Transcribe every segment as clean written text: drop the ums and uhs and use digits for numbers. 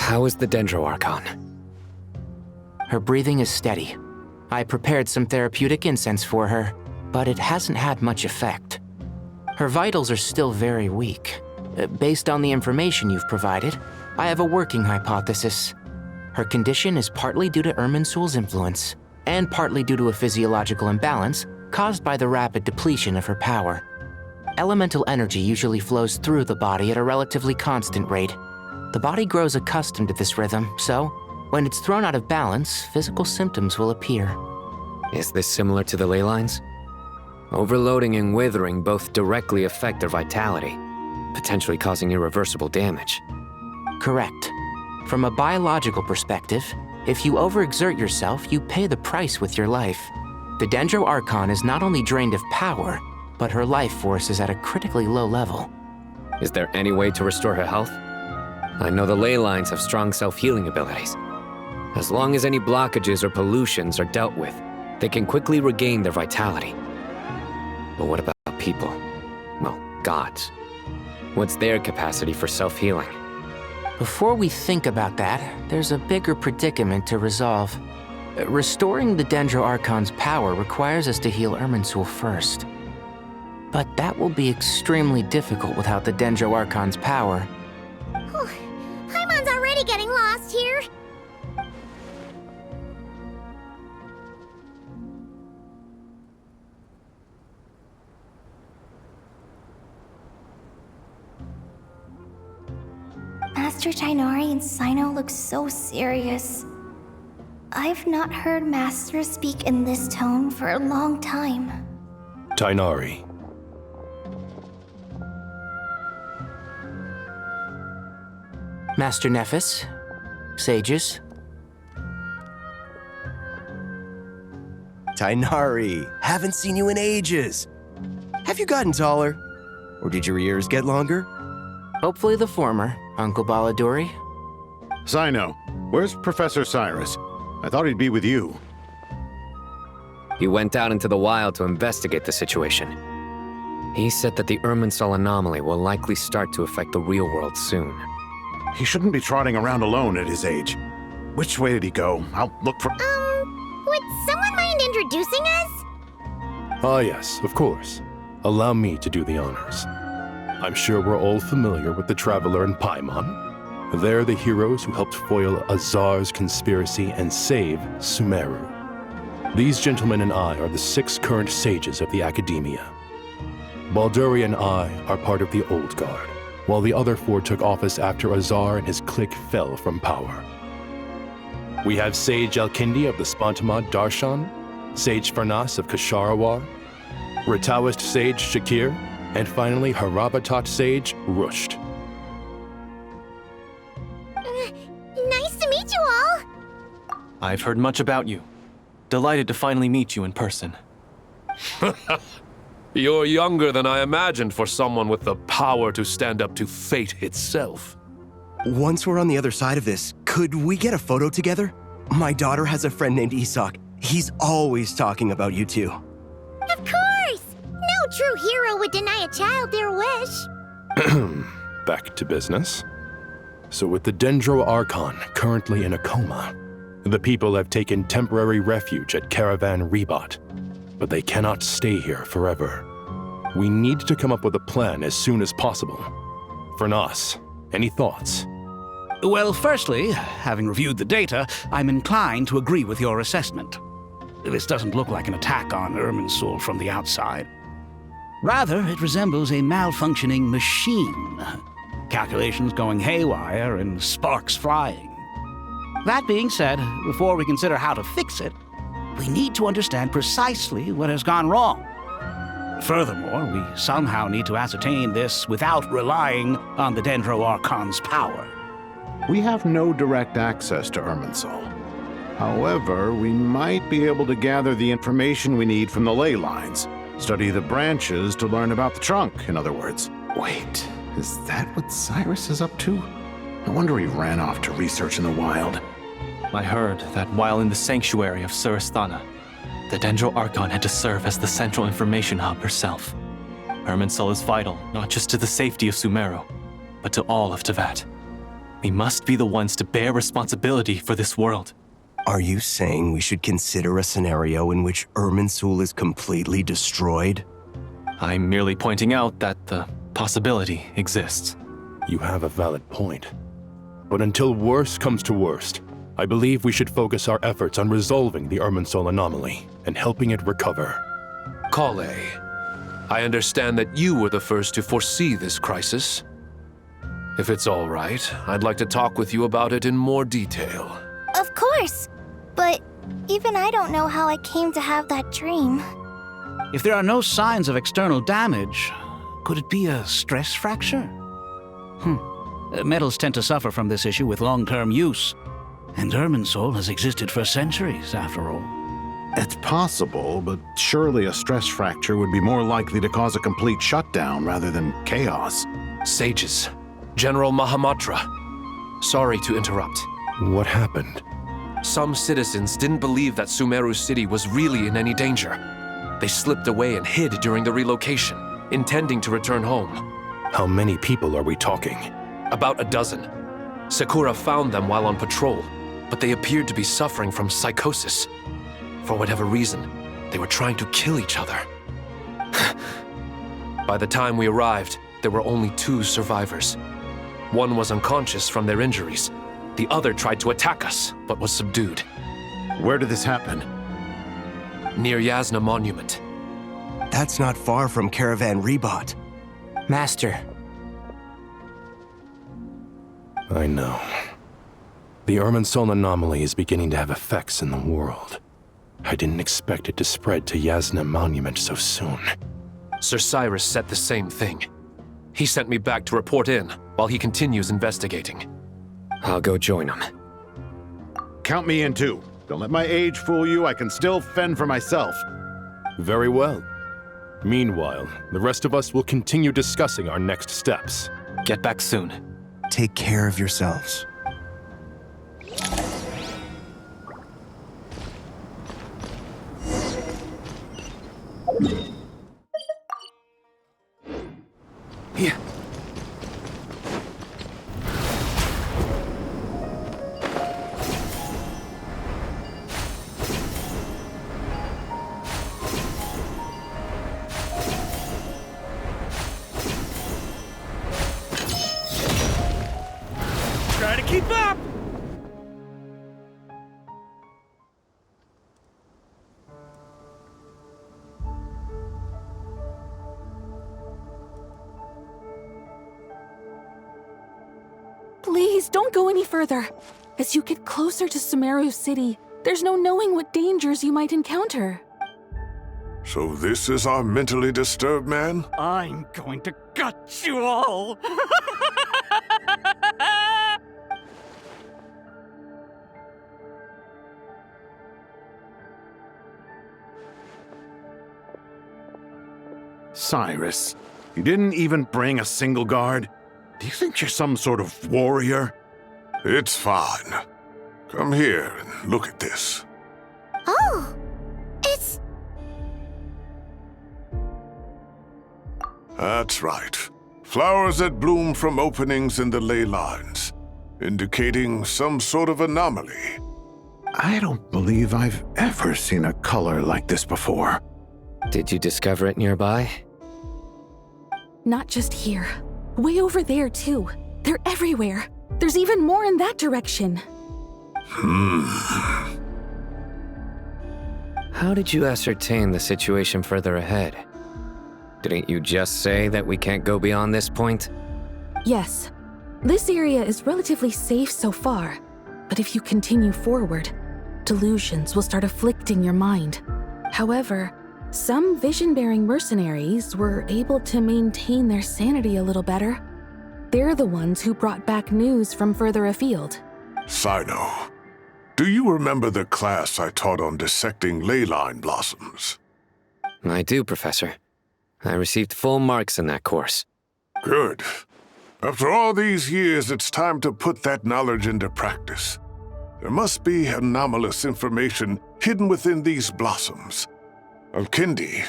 How is the Dendroarchon? Her breathing is steady. I prepared some therapeutic incense for her, but it hasn't had much effect. Her vitals are still very weak. Based on the information you've provided, I have a working hypothesis. Her condition is partly due to Irminsul's influence, and partly due to a physiological imbalance caused by the rapid depletion of her power. Elemental energy usually flows through the body at a relatively constant rate. The body grows accustomed to this rhythm, so when it's thrown out of balance, physical symptoms will appear. Is this similar to the ley lines? Overloading and withering both directly affect their vitality, potentially causing irreversible damage. Correct. From a biological perspective, if you overexert yourself, you pay the price with your life. The Dendroarchon is not only drained of power, but her life force is at a critically low level. Is there any way to restore her health? I know the ley lines have strong self-healing abilities. As long as any blockages or pollutions are dealt with, they can quickly regain their vitality. But what about people? Well, gods. What's their capacity for self-healing? Before we think about that, there's a bigger predicament to resolve. Restoring the Dendroarchon's power requires us to heal Irminsul first. But that will be extremely difficult without the Dendroarchon's power. Paimon's already getting lost here. Master Tighnari and Cyno look so serious. I've not heard Master speak in this tone for a long time. Tighnari. Master Nephis, sages. Tighnari, haven't seen you in ages. Have you gotten taller? Or did your ears get longer? Hopefully the former, Uncle Baladuri. Cyno, where's Professor Cyrus? I thought he'd be with you. He went out into the wild to investigate the situation. He said that the Irminsul anomaly will likely start to affect the real world soon. He shouldn't be trotting around alone at his age. Which way did he go? I'll look for... Would someone mind introducing us? Ah yes, of course. Allow me to do the honors. I'm sure we're all familiar with the Traveler and Paimon. They're the heroes who helped foil Azar's conspiracy and save Sumeru. These gentlemen and I are the 6 current sages of the Academia. Balduri and I are part of the Old Guard, while the other 4 took office after Azar and his clique fell from power. We have Sage Alkindi of the Spantamad Darshan, Sage Farnas of Kasharawar, Rataoist Sage Shakir, and finally Harabatot Sage Rusht. Nice to meet you all. I've heard much about you. Delighted to finally meet you in person. You're younger than I imagined for someone with the power to stand up to fate itself. Once we're on the other side of this, could we get a photo together? My daughter has a friend named Isak. He's always talking about you two. Of course! No true hero would deny a child their wish. Back to business. So with the Dendroarchon currently in a coma, the people have taken temporary refuge at Caravan Rebat, but they cannot stay here forever. We need to come up with a plan as soon as possible. Farnas, any thoughts? Well, firstly, having reviewed the data, I'm inclined to agree with your assessment. This doesn't look like an attack on Irminsul from the outside. Rather, it resembles a malfunctioning machine. Calculations going haywire and sparks flying. That being said, before we consider how to fix it, we need to understand precisely what has gone wrong. Furthermore, we somehow need to ascertain this without relying on the Dendroarchon's power. We have no direct access to Irminsul. However, we might be able to gather the information we need from the ley lines. Study the branches to learn about the trunk, in other words. Wait, is that what Cyrus is up to? No wonder he ran off to research in the wild. I heard that while in the sanctuary of Surasthana, the Dendroarchon had to serve as the central information hub herself. Irminsul is vital not just to the safety of Sumeru, but to all of Teyvat. We must be the ones to bear responsibility for this world. Are you saying we should consider a scenario in which Irminsul is completely destroyed? I'm merely pointing out that the possibility exists. You have a valid point. But until worst comes to worst, I believe we should focus our efforts on resolving the Irminsul anomaly and helping it recover. Kale, I understand that you were the first to foresee this crisis. If it's all right, I'd like to talk with you about it in more detail. Of course! But even I don't know how I came to have that dream. If there are no signs of external damage, could it be a stress fracture? Metals tend to suffer from this issue with long-term use. And Irminsul has existed for centuries, after all. It's possible, but surely a stress fracture would be more likely to cause a complete shutdown rather than chaos. Sages, General Mahamatra, sorry to interrupt. What happened? Some citizens didn't believe that Sumeru City was really in any danger. They slipped away and hid during the relocation, intending to return home. How many people are we talking? About a dozen. Sakura found them while on patrol, but they appeared to be suffering from psychosis. For whatever reason, they were trying to kill each other. By the time we arrived, there were only 2 survivors. One was unconscious from their injuries. The other tried to attack us, but was subdued. Where did this happen? Near Yasna Monument. That's not far from Caravan Rebot. Master, I know. The Irminsul anomaly is beginning to have effects in the world. I didn't expect it to spread to Yasna Monument so soon. Sir Cyrus said the same thing. He sent me back to report in while he continues investigating. I'll go join him. Count me in too. Don't let my age fool you. I can still fend for myself. Very well. Meanwhile, the rest of us will continue discussing our next steps. Get back soon. Take care of yourselves. Yeah. Try to keep up! Please, don't go any further. As you get closer to Sumeru City, there's no knowing what dangers you might encounter. So this is our mentally disturbed man? I'm going to gut you all! Cyrus, you didn't even bring a single guard? Do you think you're some sort of warrior? It's fine. Come here and look at this. Oh! It's... That's right. Flowers that bloom from openings in the ley lines, indicating some sort of anomaly. I don't believe I've ever seen a color like this before. Did you discover it nearby? Not just here. Way over there, too. They're everywhere. There's even more in that direction. How did you ascertain the situation further ahead? Didn't you just say that we can't go beyond this point? Yes. This area is relatively safe so far. But if you continue forward, delusions will start afflicting your mind. However, some vision-bearing mercenaries were able to maintain their sanity a little better. They're the ones who brought back news from further afield. Sino, do you remember the class I taught on dissecting ley line blossoms? I do, Professor. I received full marks in that course. Good. After all these years, it's time to put that knowledge into practice. There must be anomalous information hidden within these blossoms. Alkindi,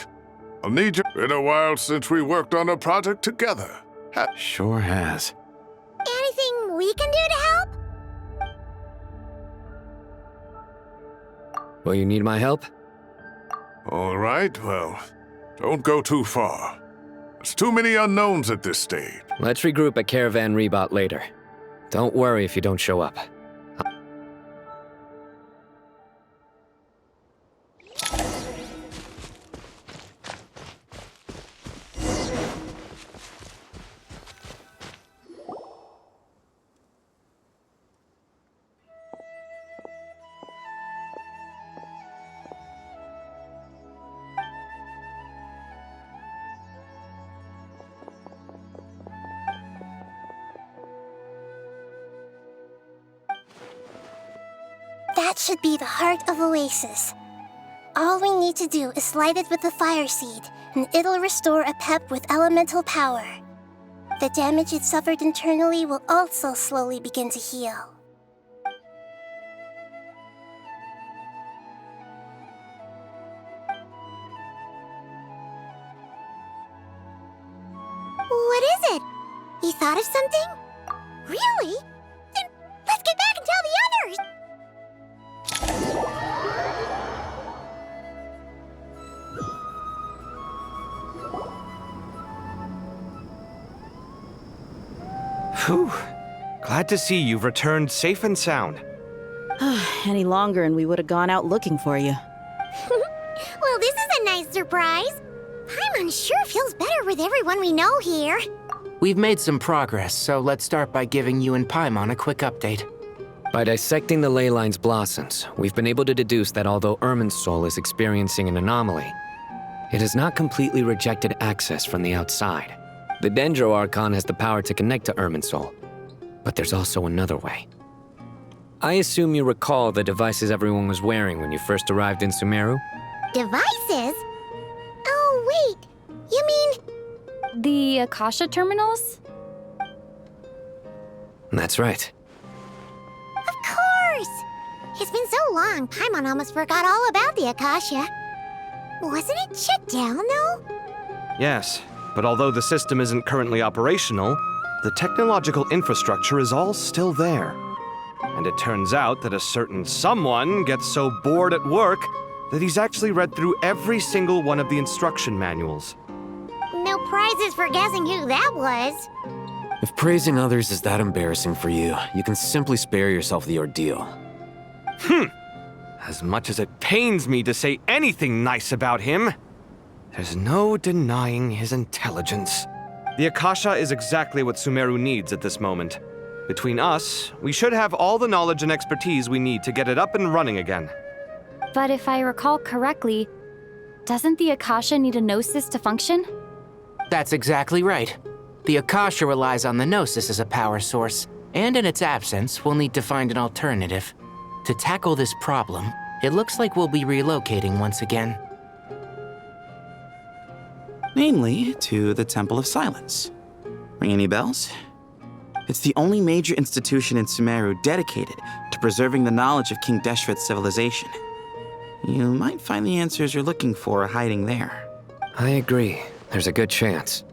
I'll need you. Been a while since we worked on a project together. Sure has. Anything we can do to help? Will you need my help? All right, well, don't go too far. There's too many unknowns at this stage. Let's regroup at Caravan Rebot later. Don't worry if you don't show up. That should be the heart of Oasis. All we need to do is light it with the fire seed, and it'll restore a pep with elemental power. The damage it suffered internally will also slowly begin to heal. What is it? You thought of something? Really? Then let's get back and tell the others! Whew. Glad to see you've returned safe and sound. Any longer and we would have gone out looking for you. Well, this is a nice surprise. Paimon sure feels better with everyone we know here. We've made some progress, so let's start by giving you and Paimon a quick update. By dissecting the ley line's blossoms, we've been able to deduce that although Irminsul is experiencing an anomaly, it has not completely rejected access from the outside. The Dendro Archon has the power to connect to Irminsul, but there's also another way. I assume you recall the devices everyone was wearing when you first arrived in Sumeru? Devices? Oh, wait. You mean... The Akasha terminals? That's right. Of course! It's been so long, Paimon almost forgot all about the Akasha. Wasn't it shut down, though? Yes, but although the system isn't currently operational, the technological infrastructure is all still there. And it turns out that a certain someone gets so bored at work that he's actually read through every single one of the instruction manuals. No prizes for guessing who that was. If praising others is that embarrassing for you, you can simply spare yourself the ordeal. As much as it pains me to say anything nice about him, there's no denying his intelligence. The Akasha is exactly what Sumeru needs at this moment. Between us, we should have all the knowledge and expertise we need to get it up and running again. But if I recall correctly, doesn't the Akasha need a gnosis to function? That's exactly right. The Akasha relies on the Gnosis as a power source, and in its absence, we'll need to find an alternative. To tackle this problem, it looks like we'll be relocating once again. Namely, to the Temple of Silence. Ring any bells? It's the only major institution in Sumeru dedicated to preserving the knowledge of King Deshret's civilization. You might find the answers you're looking for hiding there. I agree. There's a good chance.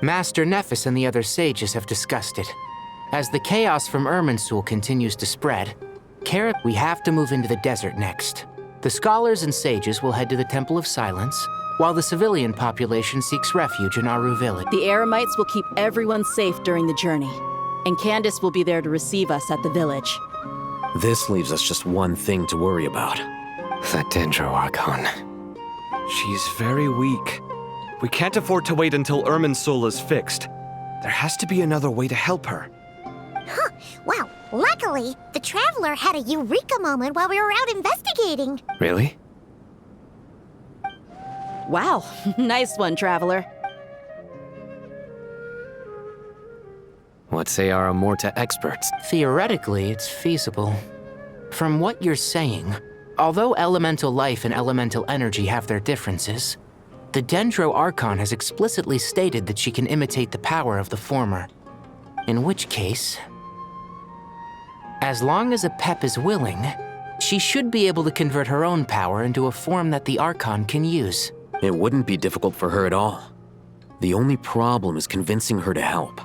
Master Nephis and the other sages have discussed it. As the chaos from Irminsul continues to spread, we have to move into the desert next. The scholars and sages will head to the Temple of Silence, while the civilian population seeks refuge in Aru village. The Eremites will keep everyone safe during the journey, and Candace will be there to receive us at the village. This leaves us just one thing to worry about. That Dendro Archon. She's very weak. We can't afford to wait until Irminsul is fixed. There has to be another way to help her. Huh. Well, luckily, the Traveler had a eureka moment while we were out investigating. Really? Wow, nice one, Traveler. What say our Amorta experts? Theoretically, it's feasible. From what you're saying, although elemental life and elemental energy have their differences, the Dendro Archon has explicitly stated that she can imitate the power of the former. In which case, as long as Apep is willing, she should be able to convert her own power into a form that the Archon can use. It wouldn't be difficult for her at all. The only problem is convincing her to help.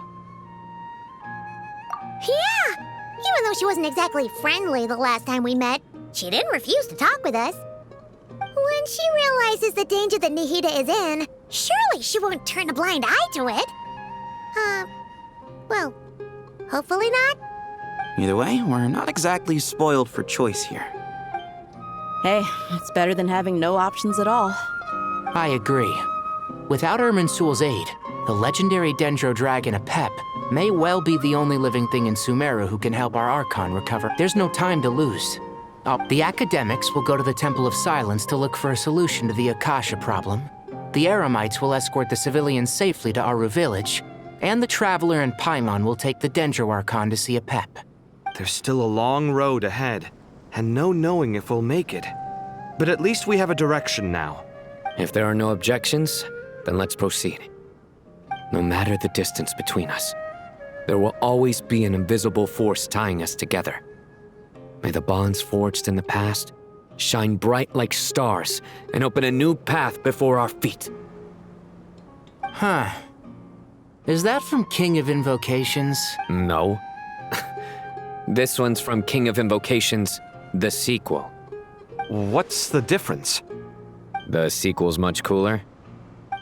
Yeah! Even though she wasn't exactly friendly the last time we met, She didn't refuse to talk with us. When she realizes the danger that Nahida is in, surely she won't turn a blind eye to it. Well, hopefully not. Either way, we're not exactly spoiled for choice here. Hey, it's better than having no options at all. I agree. Without Irminsul's aid, the legendary Dendro Dragon Apep may well be the only living thing in Sumeru who can help our Archon recover. There's no time to lose. The academics will go to the Temple of Silence to look for a solution to the Akasha problem. The Eremites will escort the civilians safely to Aru Village, and the Traveler and Paimon will take the Dendro Archon to see Apep. There's still a long road ahead, and no knowing if we'll make it. But at least we have a direction now. If there are no objections, then let's proceed. No matter the distance between us, there will always be an invisible force tying us together. May the bonds forged in the past shine bright like stars and open a new path before our feet. Huh. Is that from King of Invocations? No. This one's from King of Invocations, the sequel. What's the difference? The sequel's much cooler.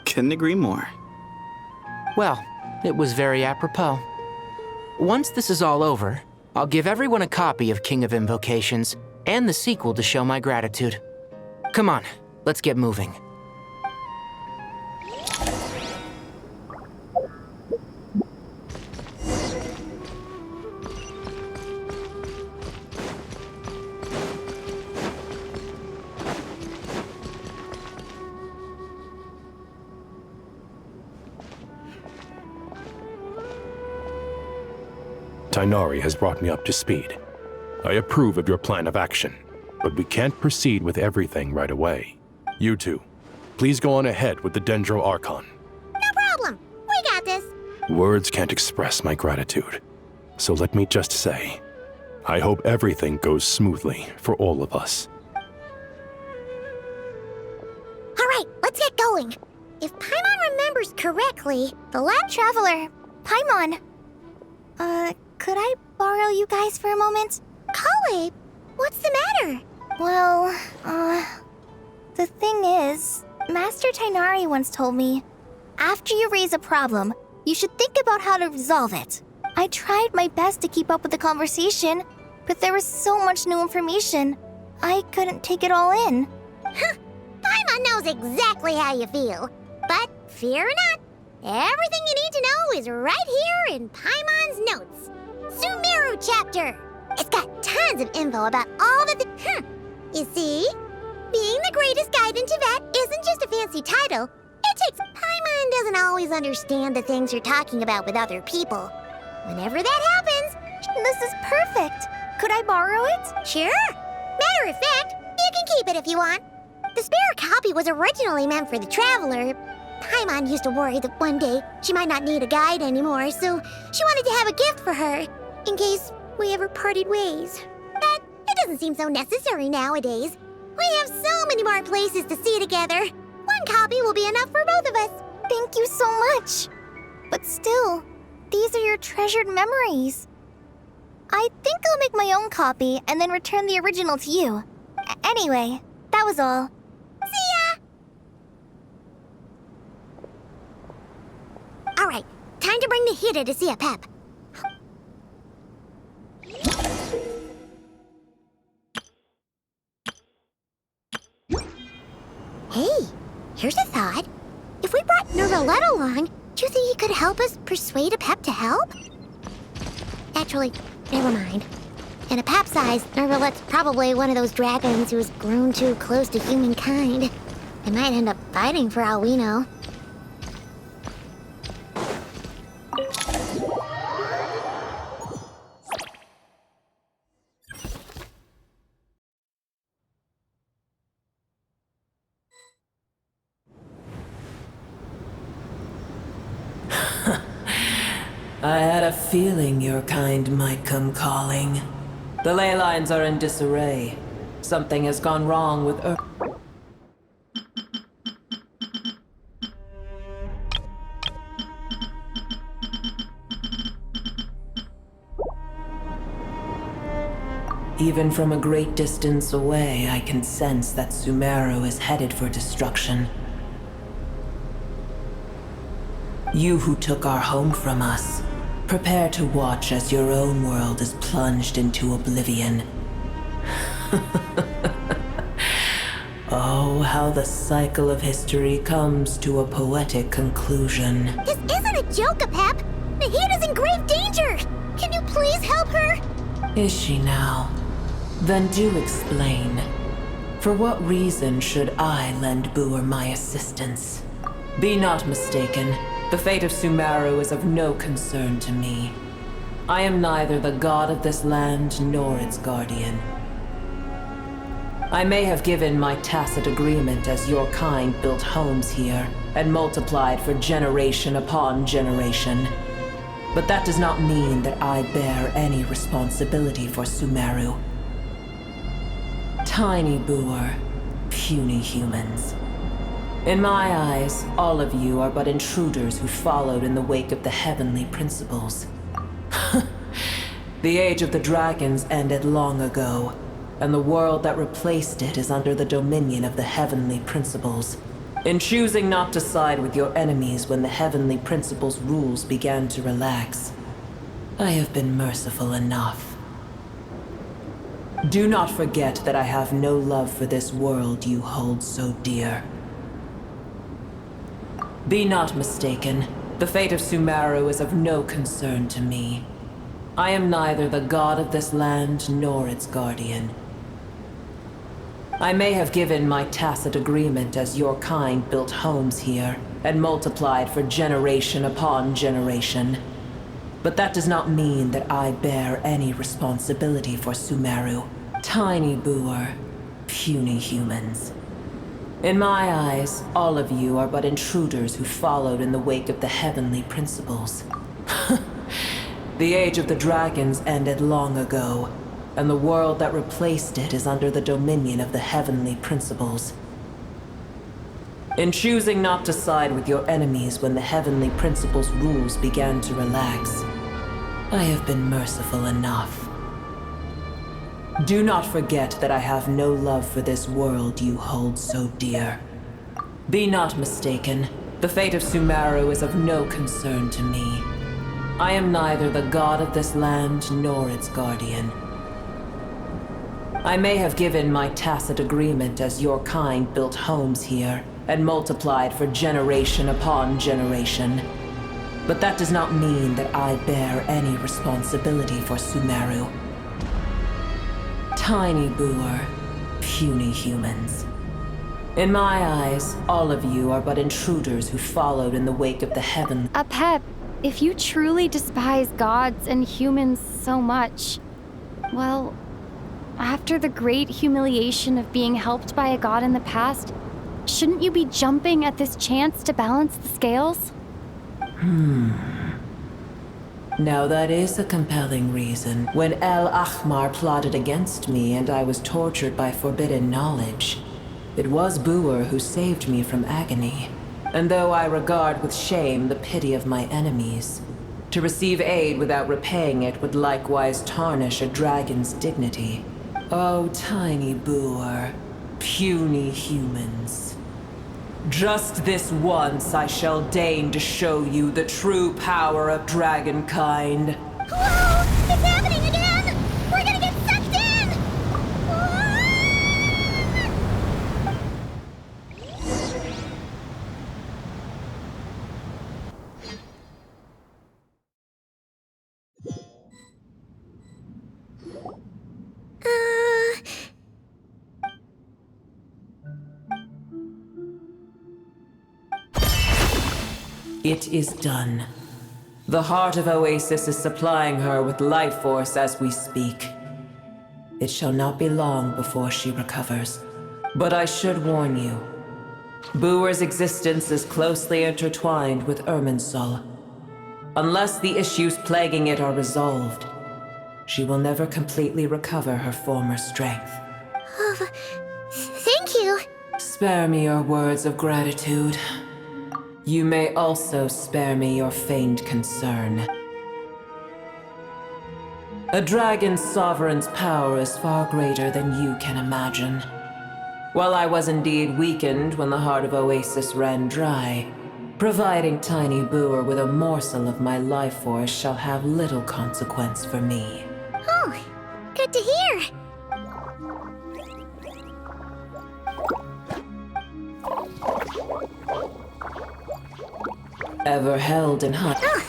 Couldn't agree more. Well, it was very apropos. Once this is all over, I'll give everyone a copy of King of Invocations and the sequel to show my gratitude. Come on, let's get moving. Tighnari has brought me up to speed. I approve of your plan of action, but we can't proceed with everything right away. You two, please go on ahead with the Dendro Archon. No problem. We got this. Words can't express my gratitude, so let me just say, I hope everything goes smoothly for all of us. All right, let's get going. If Paimon remembers correctly, the lab Traveler, Paimon. Could I borrow you guys for a moment? Kale, what's the matter? Well, the thing is, Master Tighnari once told me, after you raise a problem, you should think about how to resolve it. I tried my best to keep up with the conversation, but there was so much new information, I couldn't take it all in. Paimon knows exactly how you feel. But fear not, everything you need to know is right here in Paimon's notes. Sumeru chapter. It's got tons of info about all the You see? Being the greatest guide in Tibet isn't just a fancy title. It takes... Paimon doesn't always understand the things you're talking about with other people. Whenever that happens... This is perfect. Could I borrow it? Sure. Matter of fact, you can keep it if you want. The spare copy was originally meant for the Traveler. Paimon used to worry that one day she might not need a guide anymore, so she wanted to have a gift for her, in case we ever parted ways. But it doesn't seem so necessary nowadays. We have so many more places to see together. One copy will be enough for both of us. Thank you so much. But still, these are your treasured memories. I think I'll make my own copy and then return the original to you. Anyway, that was all. See ya! All right, time to bring Nahida to see Apep. Hey, here's a thought. If we brought Nervalette along, do you think he could help us persuade Apep to help? Actually, never mind. In Apep's eyes, Nervalette's probably one of those dragons who's grown too close to humankind. They might end up fighting for all we know. I had a feeling your kind might come calling. The ley lines are in disarray. Something has gone wrong with Earth. Even from a great distance away, I can sense that Sumeru is headed for destruction. You who took our home from us, prepare to watch as your own world is plunged into oblivion. Oh, how the cycle of history comes to a poetic conclusion. This isn't a joke, Apep! Nahida's in grave danger! Can you please help her? Is she now? Then do explain. For what reason should I lend Booer my assistance? Be not mistaken. The fate of Sumeru is of no concern to me. I am neither the god of this land nor its guardian. I may have given my tacit agreement as your kind built homes here and multiplied for generation upon generation. But that does not mean that I bear any responsibility for Sumeru. Tiny Booer, puny humans. In my eyes, all of you are but intruders who followed in the wake of the heavenly principles. The age of the dragons ended long ago, and the world that replaced it is under the dominion of the heavenly principles. In choosing not to side with your enemies when the heavenly principles' rules began to relax, I have been merciful enough. Do not forget that I have no love for this world you hold so dear. Be not mistaken. The fate of Sumeru is of no concern to me. I am neither the god of this land nor its guardian. I may have given my tacit agreement as your kind built homes here and multiplied for generation upon generation. But that does not mean that I bear any responsibility for Sumeru. Tiny Booer, puny humans. In my eyes, all of you are but intruders who followed in the wake of the heavenly principles. The age of the dragons ended long ago, and the world that replaced it is under the dominion of the heavenly principles. In choosing not to side with your enemies when the heavenly principles' rules began to relax, I have been merciful enough. Do not forget that I have no love for this world you hold so dear. Be not mistaken. The fate of Sumeru is of no concern to me. I am neither the god of this land nor its guardian. I may have given my tacit agreement as your kind built homes here and multiplied for generation upon generation. But that does not mean that I bear any responsibility for Sumeru. Tiny Booer, puny humans. In my eyes, all of you are but intruders who followed in the wake of the heaven. Apep, if you truly despise gods and humans so much, well, after the great humiliation of being helped by a god in the past, shouldn't you be jumping at this chance to balance the scales? Now that is a compelling reason. When El Ahmar plotted against me and I was tortured by forbidden knowledge, it was Booer who saved me from agony. And though I regard with shame the pity of my enemies, to receive aid without repaying it would likewise tarnish a dragon's dignity. Oh, tiny Booer, puny humans. Just this once I shall deign to show you the true power of dragonkind. Whoa! It's happening again! We're gonna get sucked in! It is done. The heart of Oasis is supplying her with life force as we speak. It shall not be long before she recovers. But I should warn you. Booer's existence is closely intertwined with Irminsul. Unless the issues plaguing it are resolved, she will never completely recover her former strength. Thank you. Spare me your words of gratitude. You may also spare me your feigned concern. A dragon's sovereign's power is far greater than you can imagine. While I was indeed weakened when the heart of Oasis ran dry, providing Tiny Booer with a morsel of my life force shall have little consequence for me. Oh, good to hear. Ever held in high. Oh,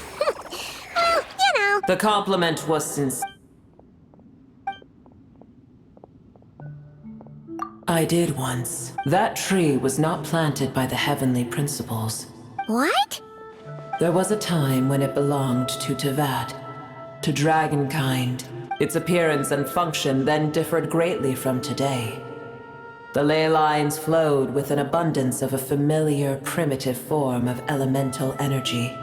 well, you know. The compliment was sincere. I did once. That tree was not planted by the heavenly principles. What? There was a time when it belonged to Tevat, to dragonkind. Its appearance and function then differed greatly from today. The ley lines flowed with an abundance of a familiar, primitive form of elemental energy.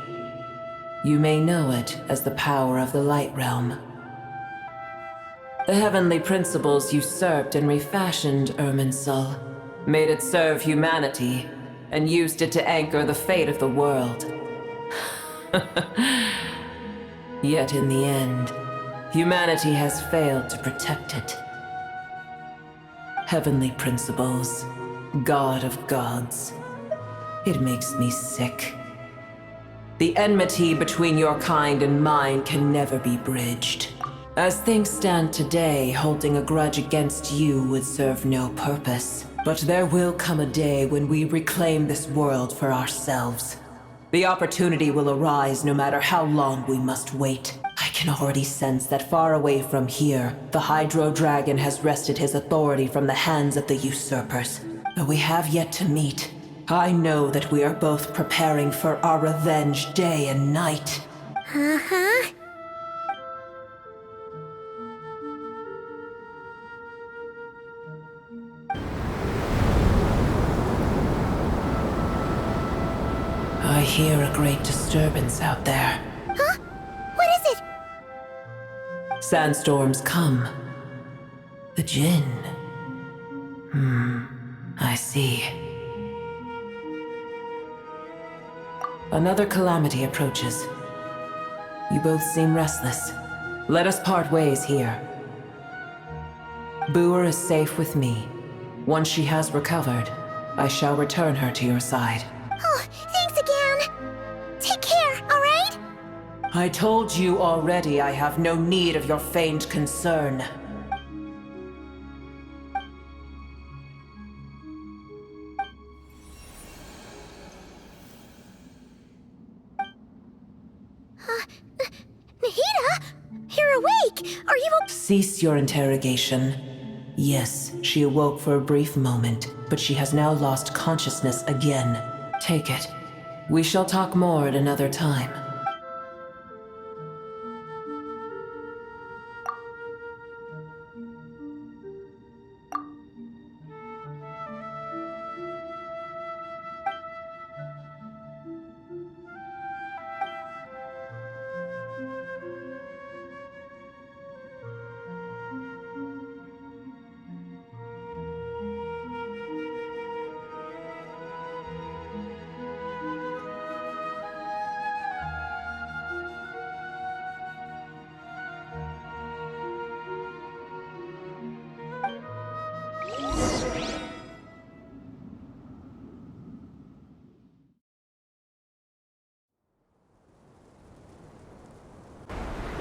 You may know it as the power of the Light Realm. The heavenly principles usurped and refashioned Irminsul, made it serve humanity, and used it to anchor the fate of the world. Yet in the end, humanity has failed to protect it. Heavenly principles, God of gods. It makes me sick. The enmity between your kind and mine can never be bridged. As things stand today, holding a grudge against you would serve no purpose. But there will come a day when we reclaim this world for ourselves. The opportunity will arise no matter how long we must wait. I can already sense that far away from here, the Hydro Dragon has wrested his authority from the hands of the usurpers. Though we have yet to meet, I know that we are both preparing for our revenge day and night. Uh-huh. I hear a great disturbance out there. Huh? What is it? Sandstorms come. The Jinn. I see. Another calamity approaches. You both seem restless. Let us part ways here. Booer is safe with me. Once she has recovered, I shall return her to your side. Oh, thanks again. Take care, all right? I told you already I have no need of your feigned concern. Nahida? You're awake! Are you okay? Cease your interrogation. Yes, she awoke for a brief moment, but she has now lost consciousness again. Take it. We shall talk more at another time.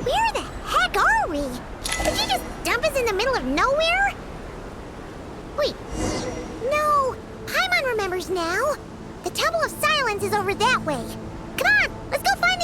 Where the heck are we? Did you just dump us in the middle of nowhere? Wait. No. Paimon remembers now. The Temple of Silence is over that way. Come on, let's go find